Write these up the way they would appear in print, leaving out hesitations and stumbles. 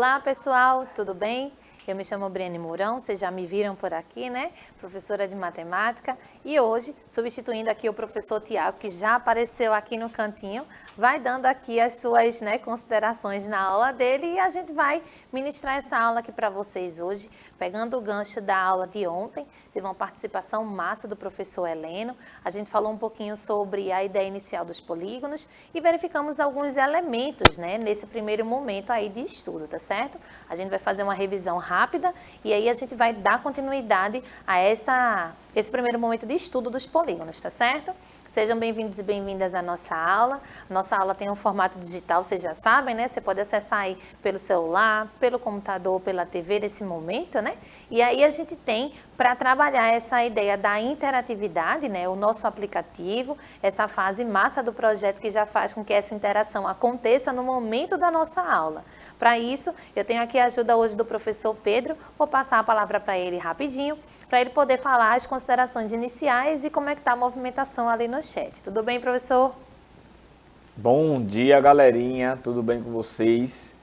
Olá pessoal, tudo bem? Eu me chamo Briane Mourão, vocês já me viram por aqui, né? Professora de matemática. E hoje, substituindo aqui o professor Tiago, que já apareceu aqui no cantinho, vai dando aqui as suas considerações na aula dele e a gente vai ministrar essa aula aqui para vocês hoje, pegando o gancho da aula de ontem. Teve uma participação massa do professor Heleno. A gente falou um pouquinho sobre a ideia inicial dos polígonos e verificamos alguns elementos, né, nesse primeiro momento aí de estudo, tá certo? A gente vai fazer uma revisão rápida e aí a gente vai dar continuidade a esse primeiro momento de estudo dos polígonos, tá certo? Sejam bem-vindos e bem-vindas à nossa aula. Nossa aula tem um formato digital, vocês já sabem, né? Você pode acessar aí pelo celular, pelo computador, pela TV nesse momento, né? E aí a gente tem para trabalhar essa ideia da interatividade, né? O nosso aplicativo, essa fase massa do projeto que já faz com que essa interação aconteça no momento da nossa aula. Para isso, eu tenho aqui a ajuda hoje do professor Pedro. Vou passar a palavra para ele rapidinho, para ele poder falar as considerações iniciais e como é que está a movimentação ali no chat. Tudo bem, professor? Bom dia, galerinha. Tudo bem com vocês?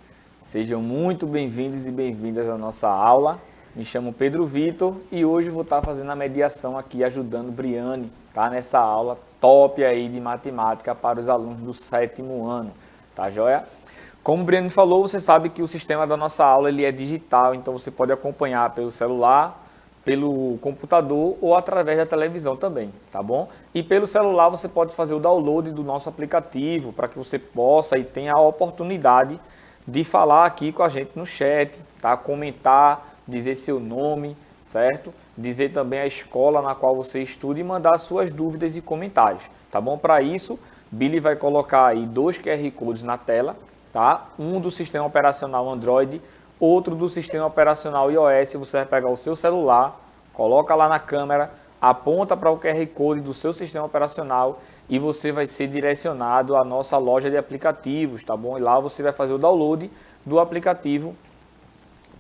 Sejam muito bem-vindos e bem-vindas à nossa aula. Me chamo Pedro Vitor e hoje vou estar fazendo a mediação aqui, ajudando Briane, tá? Nessa aula top aí de matemática para os alunos do 7º ano, tá joia? Como o Briane falou, você sabe que o sistema da nossa aula ele é digital, então você pode acompanhar pelo celular, pelo computador ou através da televisão também, tá bom? E pelo celular você pode fazer o download do nosso aplicativo para que você possa e tenha a oportunidade de falar aqui com a gente no chat, tá? Comentar, dizer seu nome, certo? Dizer também a escola na qual você estuda e mandar suas dúvidas e comentários, tá bom? Para isso, Billy vai colocar aí 2 QR Codes na tela, tá? Um do sistema operacional Android, outro do sistema operacional iOS. Você vai pegar o seu celular, coloca lá na câmera, aponta para o QR Code do seu sistema operacional e você vai ser direcionado à nossa loja de aplicativos, tá bom? E lá você vai fazer o download do aplicativo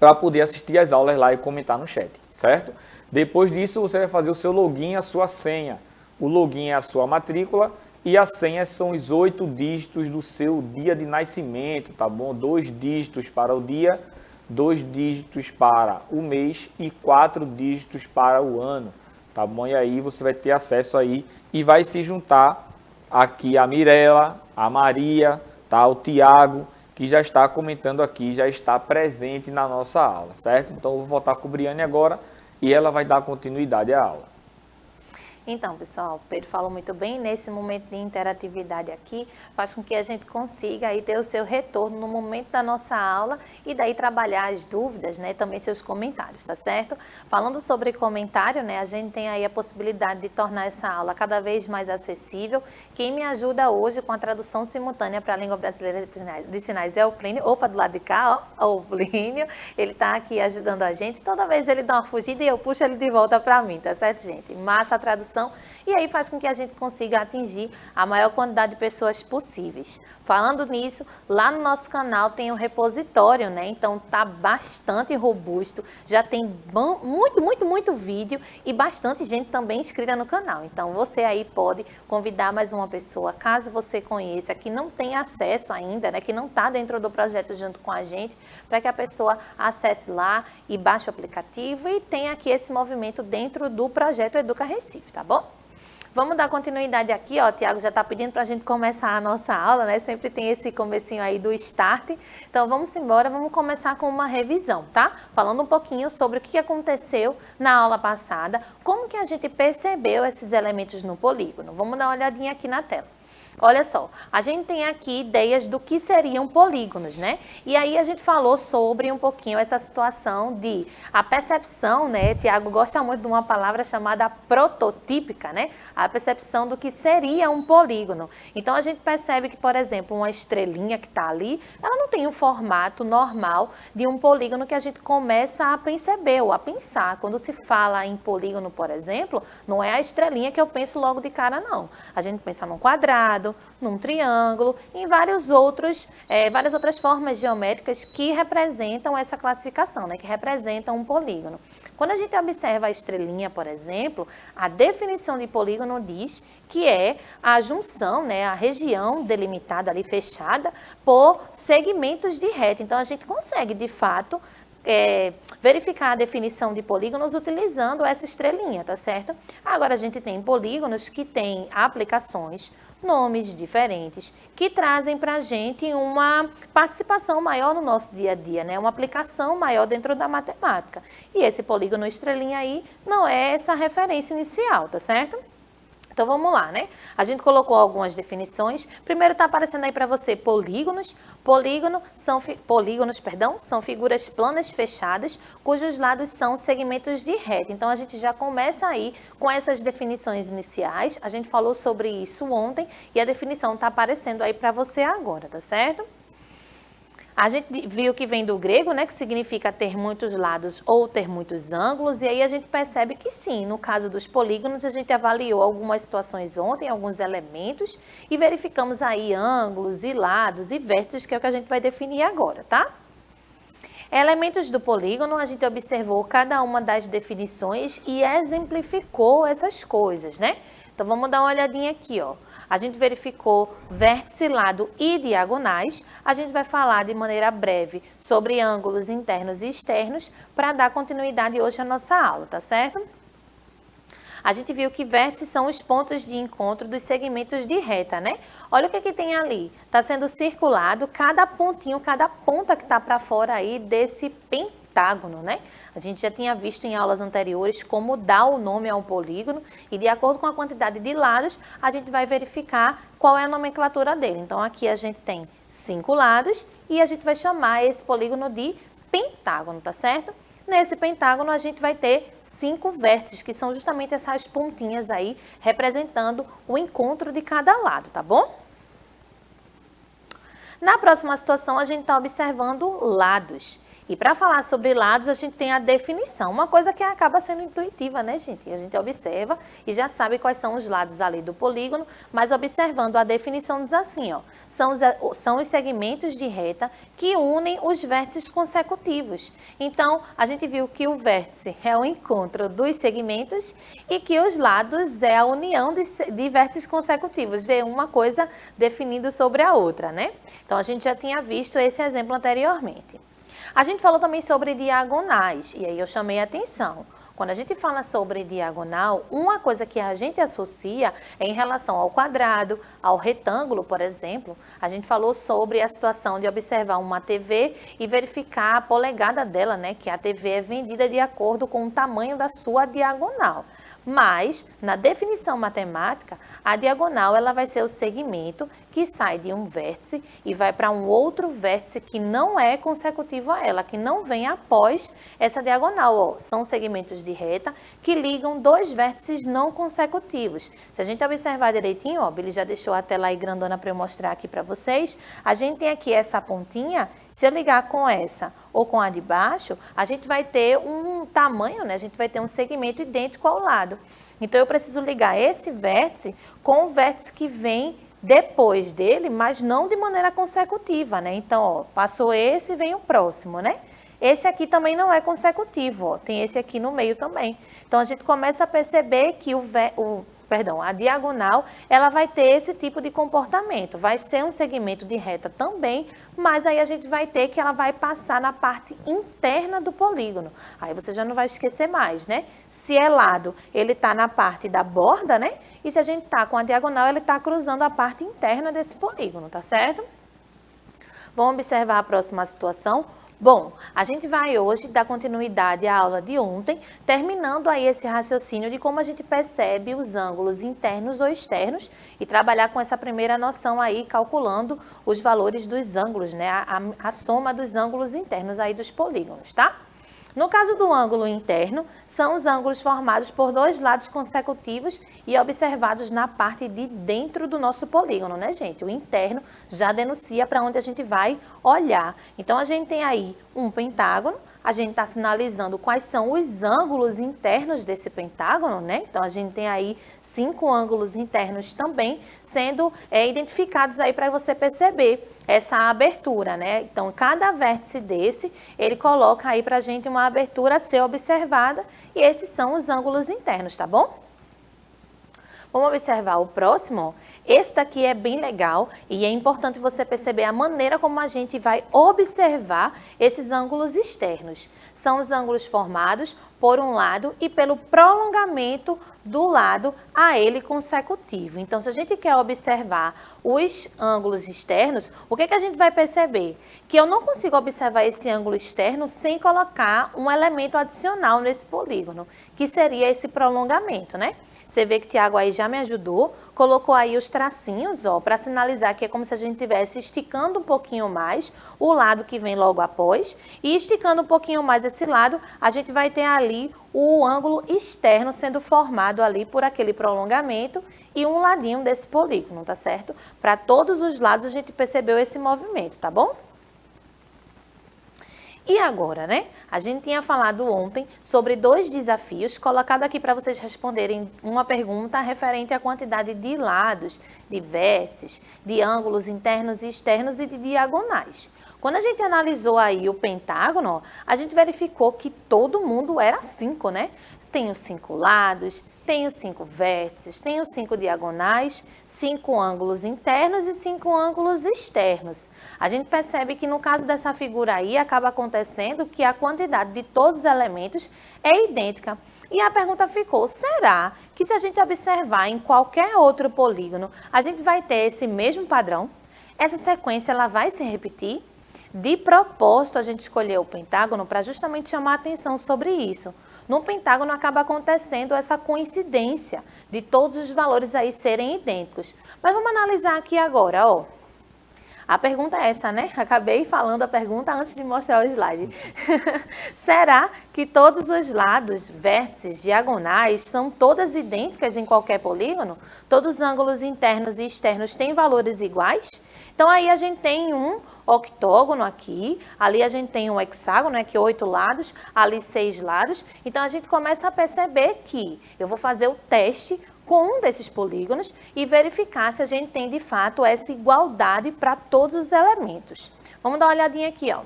para poder assistir as aulas lá e comentar no chat, certo? Depois disso, você vai fazer o seu login, a sua senha. O login é a sua matrícula e a senha são os 8 dígitos do seu dia de nascimento, tá bom? 2 dígitos para o dia, 2 dígitos para o mês e 4 dígitos para o ano, tá bom? E aí você vai ter acesso aí e vai se juntar aqui a Mirela, a Maria, tá? O Tiago, que já está comentando aqui, já está presente na nossa aula, certo? Então eu vou voltar com a Briane agora e ela vai dar continuidade à aula. Então, pessoal, o Pedro falou muito bem, nesse momento de interatividade aqui, faz com que a gente consiga aí ter o seu retorno no momento da nossa aula e daí trabalhar as dúvidas, né, também seus comentários, tá certo? Falando sobre comentário, né, a gente tem aí a possibilidade de tornar essa aula cada vez mais acessível. Quem me ajuda hoje com a tradução simultânea para a língua brasileira de sinais é o Plínio. Opa, do lado de cá, ó, o Plínio, ele está aqui ajudando a gente. Toda vez ele dá uma fugida e eu puxo ele de volta para mim, tá certo, gente? Massa a tradução. E aí faz com que a gente consiga atingir a maior quantidade de pessoas possíveis. Falando nisso, lá no nosso canal tem um repositório, né? Então tá bastante robusto, já tem muito vídeo e bastante gente também inscrita no canal. Então você aí pode convidar mais uma pessoa, caso você conheça, que não tem acesso ainda, né? Que não está dentro do projeto junto com a gente, para que a pessoa acesse lá e baixe o aplicativo e tenha aqui esse movimento dentro do projeto Educa Recife, tá bom? Vamos dar continuidade aqui, ó, o Tiago já está pedindo para a gente começar a nossa aula, né? Sempre tem esse comecinho aí do start. Então vamos embora, vamos começar com uma revisão, tá? Falando um pouquinho sobre o que aconteceu na aula passada, como que a gente percebeu esses elementos no polígono. Vamos dar uma olhadinha aqui na tela. Olha só, a gente tem aqui ideias do que seriam polígonos, né? E aí a gente falou sobre um pouquinho essa situação de a percepção, né? Tiago gosta muito de uma palavra chamada prototípica, né? A percepção do que seria um polígono. Então a gente percebe que, por exemplo, uma estrelinha que está ali, ela não tem o formato normal de um polígono que a gente começa a perceber ou a pensar. Quando se fala em polígono, por exemplo, não é a estrelinha que eu penso logo de cara, não. A gente pensa num quadrado, quadrado, num triângulo, em várias outras formas geométricas que representam essa classificação, né, que representam um polígono. Quando a gente observa a estrelinha, por exemplo, a definição de polígono diz que é a junção, né, a região delimitada ali, fechada, por segmentos de reta. Então, a gente consegue, de fato, verificar a definição de polígonos utilizando essa estrelinha, tá certo? Agora, a gente tem polígonos que têm aplicações, nomes diferentes, que trazem para a gente uma participação maior no nosso dia a dia, né? Uma aplicação maior dentro da matemática. E esse polígono estrelinha aí não é essa referência inicial, tá certo? Então, vamos lá, né? A gente colocou algumas definições. Primeiro está aparecendo aí para você polígonos. Polígonos são figuras planas fechadas, cujos lados são segmentos de reta. Então, a gente já começa aí com essas definições iniciais. A gente falou sobre isso ontem e a definição está aparecendo aí para você agora, tá certo? A gente viu que vem do grego, né, que significa ter muitos lados ou ter muitos ângulos, e aí a gente percebe que sim, no caso dos polígonos, a gente avaliou algumas situações ontem, alguns elementos, e verificamos aí ângulos e lados e vértices, que é o que a gente vai definir agora, tá? Elementos do polígono, a gente observou cada uma das definições e exemplificou essas coisas, né? Então, vamos dar uma olhadinha aqui, ó. A gente verificou vértice, lado e diagonais. A gente vai falar de maneira breve sobre ângulos internos e externos para dar continuidade hoje à nossa aula, tá certo? A gente viu que vértices são os pontos de encontro dos segmentos de reta, né? Olha o que tem ali. Está sendo circulado cada pontinho, cada ponta que está para fora aí desse pentágono, né? A gente já tinha visto em aulas anteriores como dar o nome a um polígono e de acordo com a quantidade de lados, a gente vai verificar qual é a nomenclatura dele. Então, aqui a gente tem 5 lados e a gente vai chamar esse polígono de pentágono, tá certo? Nesse pentágono, a gente vai ter 5 vértices, que são justamente essas pontinhas aí, representando o encontro de cada lado, tá bom? Na próxima situação, a gente está observando lados. E para falar sobre lados, a gente tem a definição. Uma coisa que acaba sendo intuitiva, né, gente? A gente observa e já sabe quais são os lados ali do polígono, mas observando a definição diz assim, ó. São os segmentos de reta que unem os vértices consecutivos. Então, a gente viu que o vértice é o encontro dos segmentos e que os lados é a união de vértices consecutivos. Vê uma coisa definindo sobre a outra, né? Então, a gente já tinha visto esse exemplo anteriormente. A gente falou também sobre diagonais, e aí eu chamei a atenção. Quando a gente fala sobre diagonal, uma coisa que a gente associa é em relação ao quadrado, ao retângulo, por exemplo. A gente falou sobre a situação de observar uma TV e verificar a polegada dela, né? Que a TV é vendida de acordo com o tamanho da sua diagonal. Mas, na definição matemática, a diagonal ela vai ser o segmento que sai de um vértice e vai para um outro vértice que não é consecutivo a ela, que não vem após essa diagonal. Ó, são segmentos de reta que ligam 2 vértices não consecutivos. Se a gente observar direitinho, ó, ele já deixou a tela aí grandona para eu mostrar aqui para vocês. A gente tem aqui essa pontinha, se eu ligar com essa ou com a de baixo, a gente vai ter um tamanho, né? A gente vai ter um segmento idêntico ao lado. Então, eu preciso ligar esse vértice com o vértice que vem depois dele, mas não de maneira consecutiva, né? Então, ó, passou esse e vem o próximo, né? Esse aqui também não é consecutivo, ó, tem esse aqui no meio também. Então, a gente começa a perceber que a diagonal, ela vai ter esse tipo de comportamento. Vai ser um segmento de reta também, mas aí a gente vai ter que ela vai passar na parte interna do polígono. Aí você já não vai esquecer mais, né? Se é lado, ele está na parte da borda, né? E se a gente está com a diagonal, ele está cruzando a parte interna desse polígono, tá certo? Vamos observar a próxima situação. Bom, a gente vai hoje dar continuidade à aula de ontem, terminando aí esse raciocínio de como a gente percebe os ângulos internos ou externos e trabalhar com essa primeira noção aí, calculando os valores dos ângulos, né? A soma dos ângulos internos aí dos polígonos, tá? No caso do ângulo interno, são os ângulos formados por 2 lados consecutivos e observados na parte de dentro do nosso polígono, né, gente? O interno já denuncia para onde a gente vai olhar. Então, a gente tem aí um pentágono, a gente está sinalizando quais são os ângulos internos desse pentágono, né? Então, a gente tem aí 5 ângulos internos também sendo identificados aí para você perceber essa abertura, né? Então, cada vértice desse, ele coloca aí para a gente uma abertura a ser observada e esses são os ângulos internos, tá bom? Vamos observar o próximo? Esse daqui é bem legal e é importante você perceber a maneira como a gente vai observar esses ângulos externos. São os ângulos formados por um lado e pelo prolongamento do lado a ele consecutivo. Então, se a gente quer observar os ângulos externos, o que a gente vai perceber? Que eu não consigo observar esse ângulo externo sem colocar um elemento adicional nesse polígono, que seria esse prolongamento, né? Você vê que o Tiago aí já me ajudou, colocou aí os tracinhos, ó, para sinalizar que é como se a gente estivesse esticando um pouquinho mais o lado que vem logo após, e esticando um pouquinho mais esse lado, a gente vai ter ali o ângulo externo sendo formado ali por aquele prolongamento e um ladinho desse polígono, tá certo? Para todos os lados a gente percebeu esse movimento, tá bom? E agora, né? A gente tinha falado ontem sobre 2 desafios, colocado aqui para vocês responderem uma pergunta referente à quantidade de lados, de vértices, de ângulos internos e externos e de diagonais. Quando a gente analisou aí o pentágono, a gente verificou que todo mundo era 5, né? Tem os 5 lados, tem os 5 vértices, tem os 5 diagonais, 5 ângulos internos e 5 ângulos externos. A gente percebe que no caso dessa figura aí, acaba acontecendo que a quantidade de todos os elementos é idêntica. E a pergunta ficou, será que se a gente observar em qualquer outro polígono, a gente vai ter esse mesmo padrão? Essa sequência ela vai se repetir? De propósito, a gente escolheu o pentágono para justamente chamar a atenção sobre isso. No pentágono acaba acontecendo essa coincidência de todos os valores aí serem idênticos. Mas vamos analisar aqui agora, ó. A pergunta é essa, né? Acabei falando a pergunta antes de mostrar o slide. Será que todos os lados, vértices, diagonais, são todas idênticas em qualquer polígono? Todos os ângulos internos e externos têm valores iguais? Então, aí a gente tem um octógono aqui, ali a gente tem um hexágono, aqui 8 lados, ali 6 lados. Então, a gente começa a perceber que eu vou fazer o teste com um desses polígonos e verificar se a gente tem de fato essa igualdade para todos os elementos. Vamos dar uma olhadinha aqui, ó.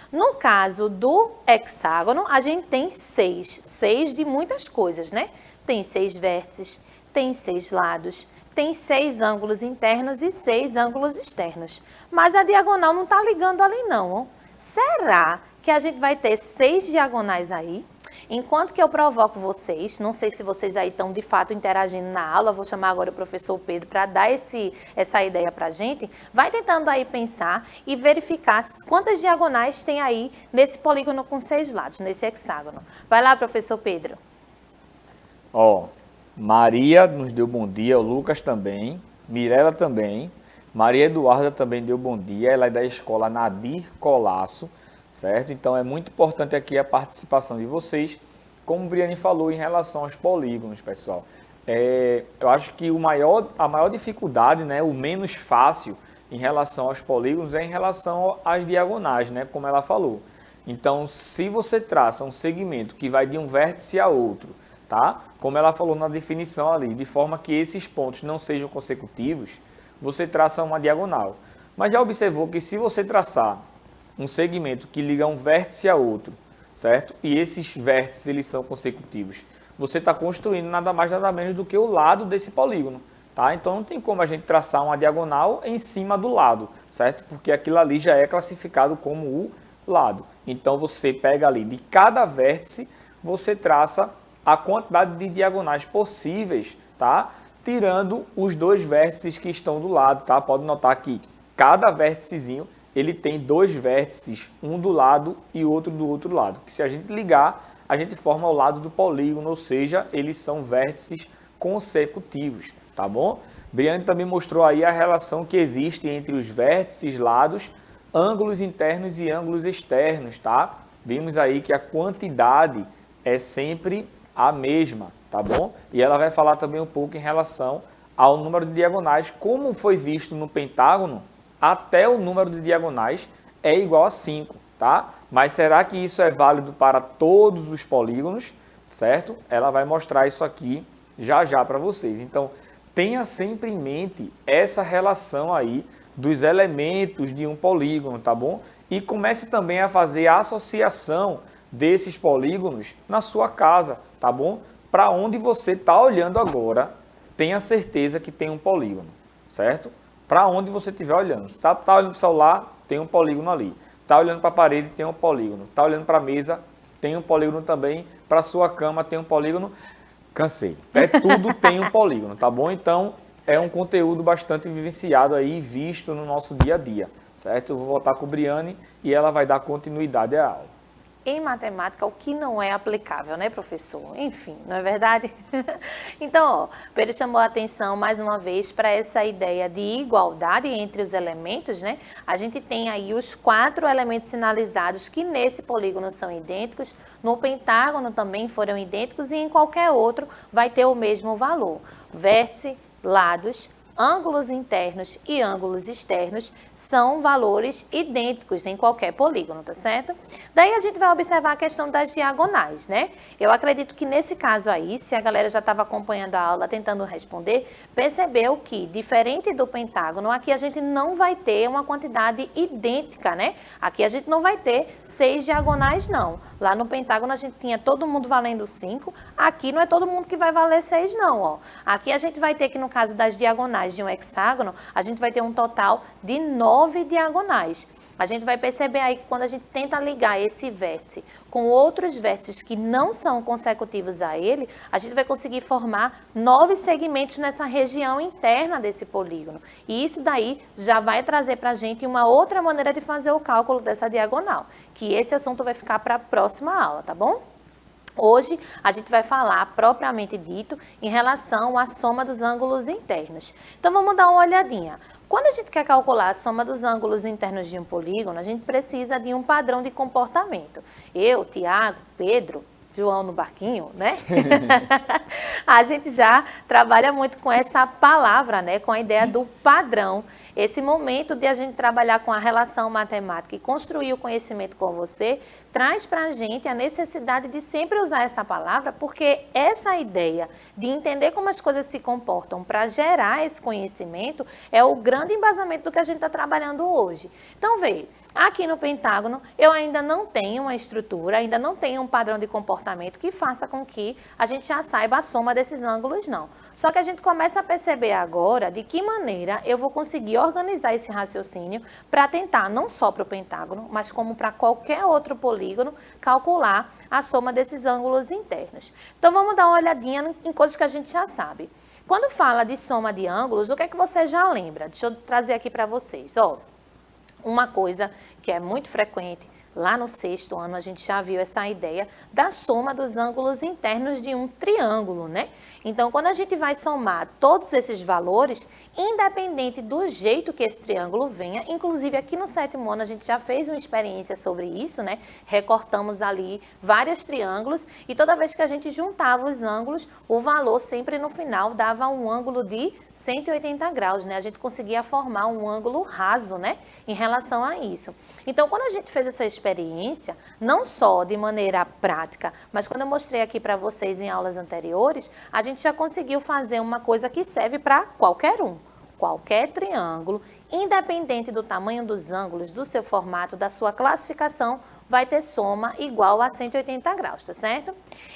No caso do hexágono, a gente tem 6 de muitas coisas, né? Tem 6 vértices, tem 6 lados, tem 6 ângulos internos e 6 ângulos externos. Mas a diagonal não está ligando ali não, ó. Será que a gente vai ter 6 diagonais aí? Enquanto que eu provoco vocês, não sei se vocês aí estão de fato interagindo na aula, vou chamar agora o professor Pedro para dar essa ideia para a gente, vai tentando aí pensar e verificar quantas diagonais tem aí nesse polígono com 6 lados, nesse hexágono. Vai lá, professor Pedro. Ó, Maria nos deu bom dia, o Lucas também, Mirela também, Maria Eduarda também deu bom dia, ela é da escola Nadir Colasso, certo? Então, é muito importante aqui a participação de vocês, como o Briane falou em relação aos polígonos, pessoal. Eu acho que a maior dificuldade, né, o menos fácil em relação aos polígonos é em relação às diagonais, né, como ela falou. Então, se você traça um segmento que vai de um vértice a outro, tá? Como ela falou na definição ali, de forma que esses pontos não sejam consecutivos, você traça uma diagonal. Mas já observou que se você traçar um segmento que liga um vértice a outro, certo? E esses vértices eles são consecutivos. Você está construindo nada mais nada menos do que o lado desse polígono, tá? Então não tem como a gente traçar uma diagonal em cima do lado, certo? Porque aquilo ali já é classificado como o lado. Então você pega ali de cada vértice, você traça a quantidade de diagonais possíveis, tá? Tirando os 2 vértices que estão do lado, tá? Pode notar que cada vérticezinho ele tem 2 vértices, um do lado e outro do outro lado. Que se a gente ligar, a gente forma o lado do polígono, ou seja, eles são vértices consecutivos, tá bom? Briane também mostrou aí a relação que existe entre os vértices, lados, ângulos internos e ângulos externos, tá? Vimos aí que a quantidade é sempre a mesma, tá bom? E ela vai falar também um pouco em relação ao número de diagonais, como foi visto no pentágono, até o número de diagonais é igual a 5, tá? Mas será que isso é válido para todos os polígonos, certo? Ela vai mostrar isso aqui já já para vocês. Então, tenha sempre em mente essa relação aí dos elementos de um polígono, tá bom? E comece também a fazer a associação desses polígonos na sua casa, tá bom? Para onde você está olhando agora, tenha certeza que tem um polígono, certo? Para onde você estiver olhando. Se está olhando para o celular, tem um polígono ali. Está olhando para a parede, tem um polígono. Está olhando para a mesa, tem um polígono também. Para a sua cama, tem um polígono. Cansei. Tudo tem um polígono, tá bom? Então, é um conteúdo bastante vivenciado aí, visto no nosso dia a dia, certo? Eu vou voltar com a Briane e ela vai dar continuidade à aula. Em matemática, o que não é aplicável, né, professor? Enfim, não é verdade? Então, Pedro chamou a atenção mais uma vez para essa ideia de igualdade entre os elementos, né? A gente tem aí os 4 elementos sinalizados que nesse polígono são idênticos, no pentágono também foram idênticos e em qualquer outro vai ter o mesmo valor. Vértice, lados, ângulos internos e ângulos externos são valores idênticos em qualquer polígono, tá certo? Daí a gente vai observar a questão das diagonais, né? Eu acredito que nesse caso aí, se a galera já estava acompanhando a aula tentando responder, percebeu que, diferente do pentágono, aqui a gente não vai ter uma quantidade idêntica, né? Aqui a gente não vai ter 6 diagonais, não. Lá no pentágono a gente tinha todo mundo valendo 5, aqui não é todo mundo que vai valer 6, não, ó. Aqui a gente vai ter que, no caso das diagonais de um hexágono, a gente vai ter um total de 9 diagonais. A gente vai perceber aí que quando a gente tenta ligar esse vértice com outros vértices que não são consecutivos a ele, a gente vai conseguir formar 9 segmentos nessa região interna desse polígono. E isso daí já vai trazer para a gente uma outra maneira de fazer o cálculo dessa diagonal, que esse assunto vai ficar para a próxima aula, tá bom? Hoje, a gente vai falar, propriamente dito, em relação à soma dos ângulos internos. Então, vamos dar uma olhadinha. Quando a gente quer calcular a soma dos ângulos internos de um polígono, a gente precisa de um padrão de comportamento. Eu, Tiago, Pedro, João no barquinho, né? A gente já trabalha muito com essa palavra, né? Com a ideia do padrão. Esse momento de a gente trabalhar com a relação matemática e construir o conhecimento com você, traz para a gente a necessidade de sempre usar essa palavra, porque essa ideia de entender como as coisas se comportam para gerar esse conhecimento é o grande embasamento do que a gente está trabalhando hoje. Então, veja, aqui no pentágono eu ainda não tenho uma estrutura, ainda não tenho um padrão de comportamento que faça com que a gente já saiba a soma desses ângulos, não. Só que a gente começa a perceber agora de que maneira eu vou conseguir organizar esse raciocínio para tentar, não só para o pentágono, mas como para qualquer outro polígono, calcular a soma desses ângulos internos. Então, vamos dar uma olhadinha em coisas que a gente já sabe. Quando fala de soma de ângulos, o que é que você já lembra? Deixa eu trazer aqui para vocês. Ó, uma coisa que é muito frequente, lá no 6º ano a gente já viu essa ideia da soma dos ângulos internos de um triângulo, né? Então, quando a gente vai somar todos esses valores, independente do jeito que esse triângulo venha, inclusive aqui no 7º ano a gente já fez uma experiência sobre isso, né? Recortamos ali vários triângulos e toda vez que a gente juntava os ângulos, o valor sempre no final dava um ângulo de 180 graus, né? A gente conseguia formar um ângulo raso, né? Em relação a isso. Então, quando a gente fez essa experiência, não só de maneira prática, mas quando eu mostrei aqui para vocês em aulas anteriores, a gente já conseguiu fazer uma coisa que serve para qualquer um. Qualquer triângulo, independente do tamanho dos ângulos, do seu formato, da sua classificação, vai ter soma igual a 180 graus, tá certo?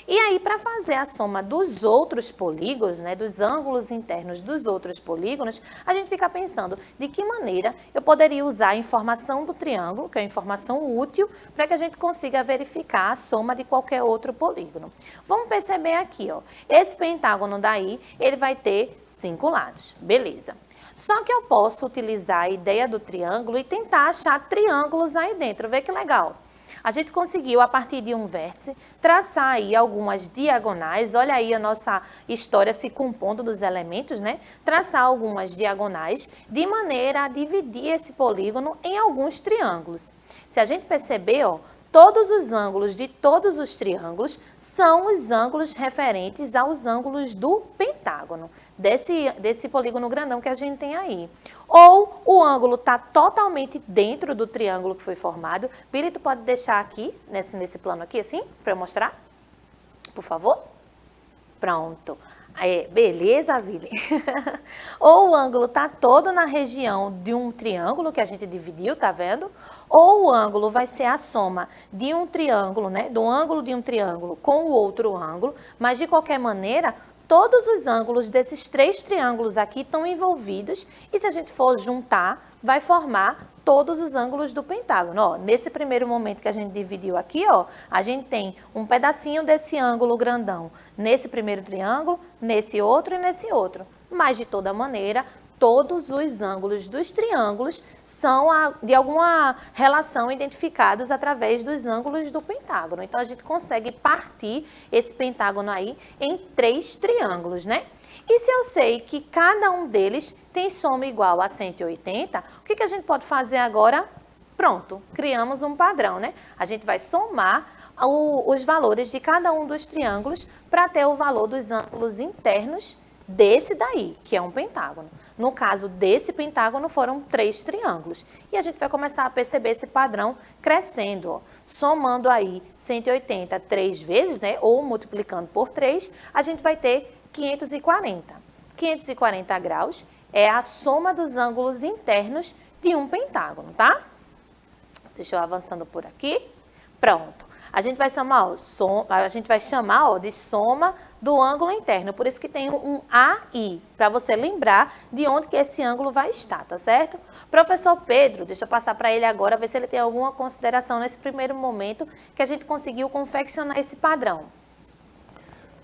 E aí, para fazer a soma dos outros polígonos, né, dos ângulos internos dos outros polígonos, a gente fica pensando de que maneira eu poderia usar a informação do triângulo, que é a informação útil, para que a gente consiga verificar a soma de qualquer outro polígono. Vamos perceber aqui, ó, esse pentágono daí, ele vai ter 5 lados, beleza. Só que eu posso utilizar a ideia do triângulo e tentar achar triângulos aí dentro. Vê que legal. A gente conseguiu, a partir de um vértice, traçar aí algumas diagonais. Olha aí a nossa história se compondo dos elementos, né? Traçar algumas diagonais de maneira a dividir esse polígono em alguns triângulos. Se a gente perceber, ó, todos os ângulos de todos os triângulos são os ângulos referentes aos ângulos do pentágono, desse polígono grandão que a gente tem aí. Ou o ângulo está totalmente dentro do triângulo que foi formado. Billy, tu pode deixar aqui, nesse plano aqui, assim, para eu mostrar? Por favor? Pronto. Aí, beleza, Billy? Ou o ângulo está todo na região de um triângulo que a gente dividiu, tá vendo? Ou o ângulo vai ser a soma de um triângulo, né? Do ângulo de um triângulo com o outro ângulo, mas de qualquer maneira, todos os ângulos desses 3 triângulos aqui estão envolvidos e se a gente for juntar, vai formar todos os ângulos do pentágono. Ó, nesse primeiro momento que a gente dividiu aqui, ó, a gente tem um pedacinho desse ângulo grandão nesse primeiro triângulo, nesse outro e nesse outro. Mas, de toda maneira, todos os ângulos dos triângulos são de alguma relação identificados através dos ângulos do pentágono. Então, a gente consegue partir esse pentágono aí em 3 triângulos, né? E se eu sei que cada um deles tem soma igual a 180, o que a gente pode fazer agora? Pronto, criamos um padrão, né? A gente vai somar os valores de cada um dos triângulos para ter o valor dos ângulos internos desse daí, que é um pentágono. No caso desse pentágono, foram 3 triângulos. E a gente vai começar a perceber esse padrão crescendo, ó. Somando aí 180 3 vezes, né? Ou multiplicando por 3, a gente vai ter 540. 540 graus é a soma dos ângulos internos de um pentágono, tá? Deixa eu avançando por aqui. Pronto. A gente vai chamar, ó, de soma do ângulo interno. Por isso que tem um AI, para você lembrar de onde que esse ângulo vai estar, tá certo? Professor Pedro, deixa eu passar para ele agora, ver se ele tem alguma consideração nesse primeiro momento que a gente conseguiu confeccionar esse padrão.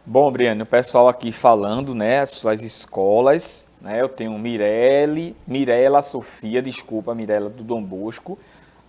Bom, Briane, o pessoal aqui falando, né, as suas escolas, né, eu tenho Mirela Sofia, Mirela do Dom Bosco,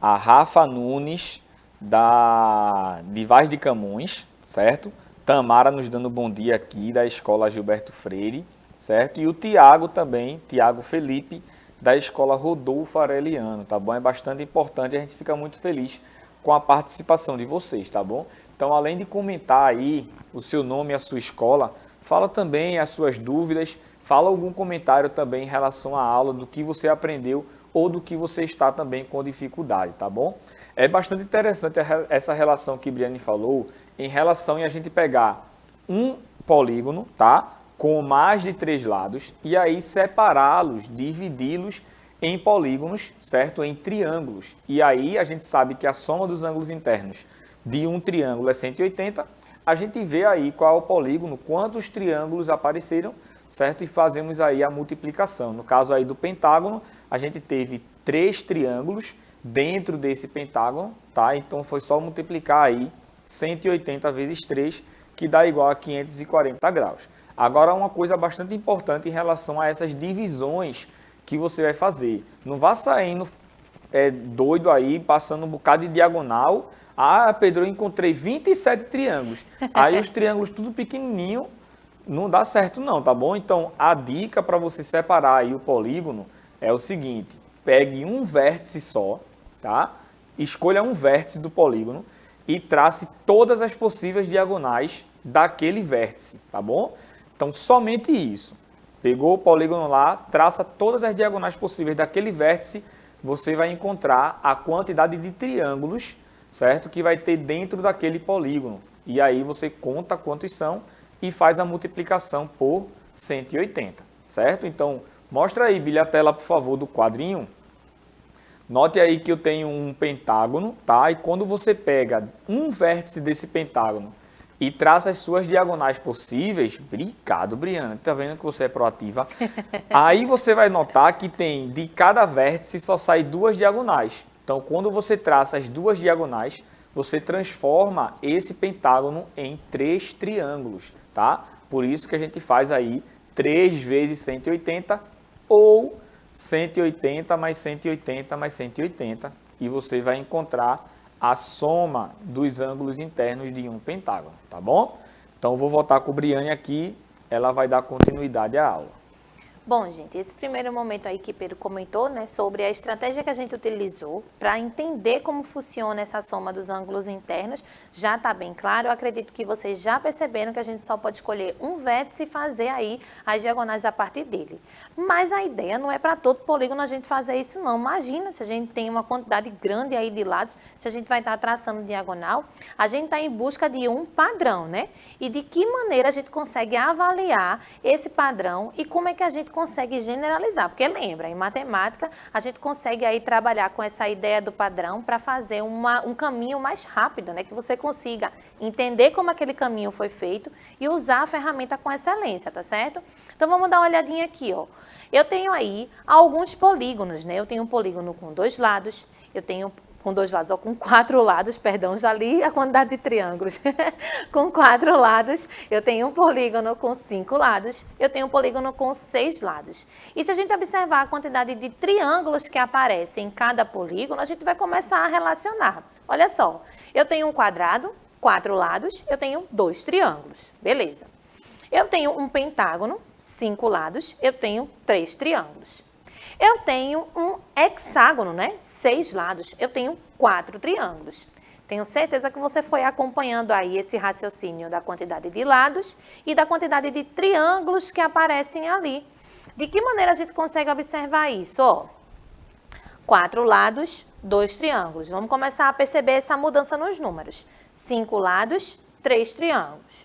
a Rafa Nunes, de Vaz de Camões, certo? Tamara nos dando bom dia aqui, da Escola Gilberto Freire, certo? E o Tiago também, Tiago Felipe, da Escola Rodolfo Aureliano, tá bom? É bastante importante, a gente fica muito feliz com a participação de vocês, tá bom? Então, além de comentar aí o seu nome e a sua escola, fala também as suas dúvidas, fala algum comentário também em relação à aula, do que você aprendeu ou do que você está também com dificuldade, tá bom? É bastante interessante essa relação que Briane falou, em relação a gente pegar um polígono, tá? Com mais de 3 lados, e aí separá-los, dividi-los em polígonos, certo? Em triângulos. E aí a gente sabe que a soma dos ângulos internos de um triângulo é 180, a gente vê aí qual é o polígono, quantos triângulos apareceram, certo? E fazemos aí a multiplicação. No caso aí do pentágono, a gente teve 3 triângulos dentro desse pentágono, tá? Então foi só multiplicar aí 180 vezes 3, que dá igual a 540 graus. Agora, uma coisa bastante importante em relação a essas divisões que você vai fazer. Não vá saindo doido aí, passando um bocado de diagonal. Ah, Pedro, eu encontrei 27 triângulos. Aí os triângulos tudo pequenininho, não dá certo não, tá bom? Então, a dica para você separar aí o polígono é o seguinte: pegue um vértice só, tá? Escolha um vértice do polígono e trace todas as possíveis diagonais daquele vértice, tá bom? Então, somente isso. Pegou o polígono lá, traça todas as diagonais possíveis daquele vértice, você vai encontrar a quantidade de triângulos, certo? Que vai ter dentro daquele polígono. E aí você conta quantos são e faz a multiplicação por 180, certo? Então, mostra aí, Billy, a tela, por favor, do quadrinho. Note aí que eu tenho um pentágono, tá? E quando você pega um vértice desse pentágono e traça as suas diagonais possíveis, obrigado, Briana, tá vendo que você é proativa? Aí você vai notar que tem, de cada vértice só sai 2 diagonais. Então, quando você traça as 2 diagonais, você transforma esse pentágono em 3 triângulos, tá? Por isso que a gente faz aí 3 vezes 180 ou 180 mais 180 mais 180, e você vai encontrar a soma dos ângulos internos de um pentágono, tá bom? Então, eu vou voltar com o Briane aqui, ela vai dar continuidade à aula. Bom, gente, esse primeiro momento aí que Pedro comentou, né, sobre a estratégia que a gente utilizou para entender como funciona essa soma dos ângulos internos, já está bem claro. Eu acredito que vocês já perceberam que a gente só pode escolher um vértice e fazer aí as diagonais a partir dele. Mas a ideia não é para todo polígono a gente fazer isso não. Imagina se a gente tem uma quantidade grande aí de lados, se a gente vai estar traçando diagonal, a gente está em busca de um padrão, né? E de que maneira a gente consegue avaliar esse padrão e como é que a gente consegue generalizar, porque lembra, em matemática a gente consegue aí trabalhar com essa ideia do padrão para fazer um caminho mais rápido, né? Que você consiga entender como aquele caminho foi feito e usar a ferramenta com excelência, tá certo? Então vamos dar uma olhadinha aqui, ó. Eu tenho aí alguns polígonos, né? Eu tenho um polígono com 2 lados, eu tenho com 2 lados, ou com 4 lados, perdão, já li a quantidade de triângulos. Com 4 lados, eu tenho um polígono com 5 lados, eu tenho um polígono com 6 lados. E se a gente observar a quantidade de triângulos que aparecem em cada polígono, a gente vai começar a relacionar. Olha só, eu tenho um quadrado, 4 lados, eu tenho 2 triângulos, beleza. Eu tenho um pentágono, 5 lados, eu tenho 3 triângulos. Eu tenho um hexágono, né? 6 lados. Eu tenho 4 triângulos. Tenho certeza que você foi acompanhando aí esse raciocínio da quantidade de lados e da quantidade de triângulos que aparecem ali. De que maneira a gente consegue observar isso? Ó, 4 lados, 2 triângulos. Vamos começar a perceber essa mudança nos números. 5 lados, 3 triângulos.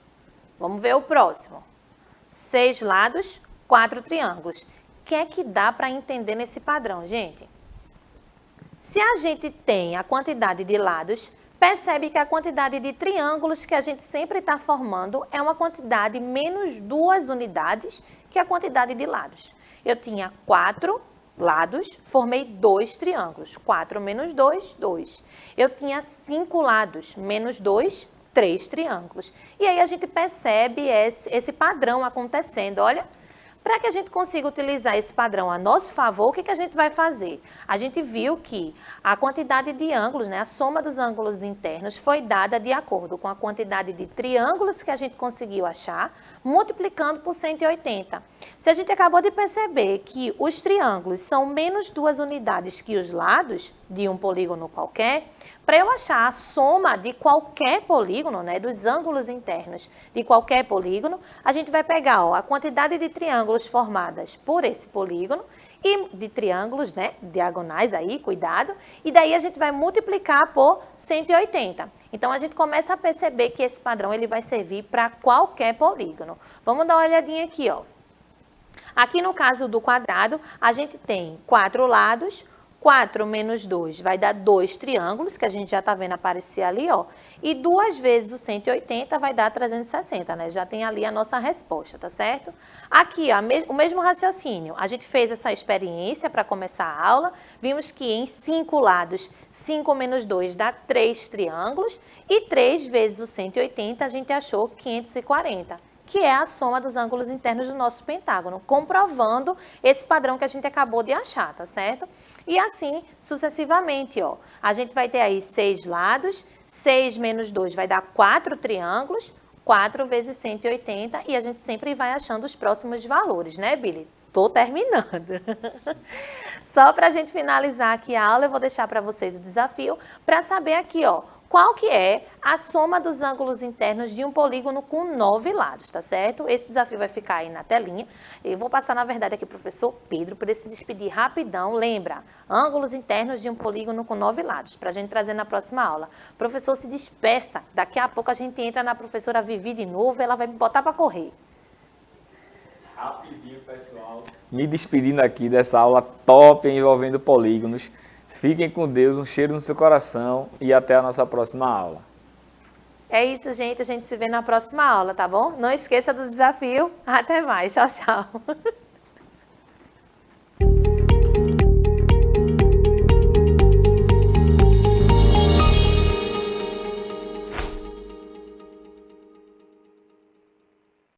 Vamos ver o próximo. 6 lados, 4 triângulos. O que é que dá para entender nesse padrão, gente? Se a gente tem a quantidade de lados, percebe que a quantidade de triângulos que a gente sempre está formando é uma quantidade menos 2 unidades que a quantidade de lados. Eu tinha 4 lados, formei 2 triângulos. 4 menos 2, 2. Eu tinha 5 lados, menos 2, 3 triângulos. E aí a gente percebe esse padrão acontecendo, olha. Para que a gente consiga utilizar esse padrão a nosso favor, o que a gente vai fazer? A gente viu que a quantidade de ângulos, né, a soma dos ângulos internos foi dada de acordo com a quantidade de triângulos que a gente conseguiu achar, multiplicando por 180. Se a gente acabou de perceber que os triângulos são menos 2 unidades que os lados de um polígono qualquer, para eu achar a soma de qualquer polígono, né, dos ângulos internos de qualquer polígono, a gente vai pegar, ó, a quantidade de triângulos formadas por esse polígono e de triângulos, né, diagonais aí, cuidado, e daí a gente vai multiplicar por 180. Então, a gente começa a perceber que esse padrão ele vai servir para qualquer polígono. Vamos dar uma olhadinha aqui, ó. Aqui no caso do quadrado, a gente tem 4 lados, 4 menos 2 vai dar 2 triângulos, que a gente já está vendo aparecer ali, ó. E 2 vezes o 180 vai dar 360, né? Já tem ali a nossa resposta, tá certo? Aqui, ó, o mesmo raciocínio. A gente fez essa experiência para começar a aula. Vimos que em 5 lados, 5 menos 2 dá 3 triângulos. E 3 vezes o 180 a gente achou 540. Que é a soma dos ângulos internos do nosso pentágono, comprovando esse padrão que a gente acabou de achar, tá certo? E assim, sucessivamente, ó. A gente vai ter aí 6 lados, 6 menos 2 vai dar 4 triângulos, 4 vezes 180, e a gente sempre vai achando os próximos valores, né, Billy? Tô terminando. Só para a gente finalizar aqui a aula, eu vou deixar para vocês o desafio para saber aqui, ó, qual que é a soma dos ângulos internos de um polígono com 9 lados, tá certo? Esse desafio vai ficar aí na telinha. Eu vou passar, na verdade, aqui para o professor Pedro, para ele se despedir rapidão. Lembra, ângulos internos de um polígono com 9 lados, para a gente trazer na próxima aula. O professor se dispersa, daqui a pouco a gente entra na professora Vivi de novo, ela vai me botar para correr. Rapidinho, pessoal. Me despedindo aqui dessa aula top envolvendo polígonos. Fiquem com Deus, um cheiro no seu coração e até a nossa próxima aula. É isso, gente. A gente se vê na próxima aula, tá bom? Não esqueça do desafio. Até mais. Tchau, tchau.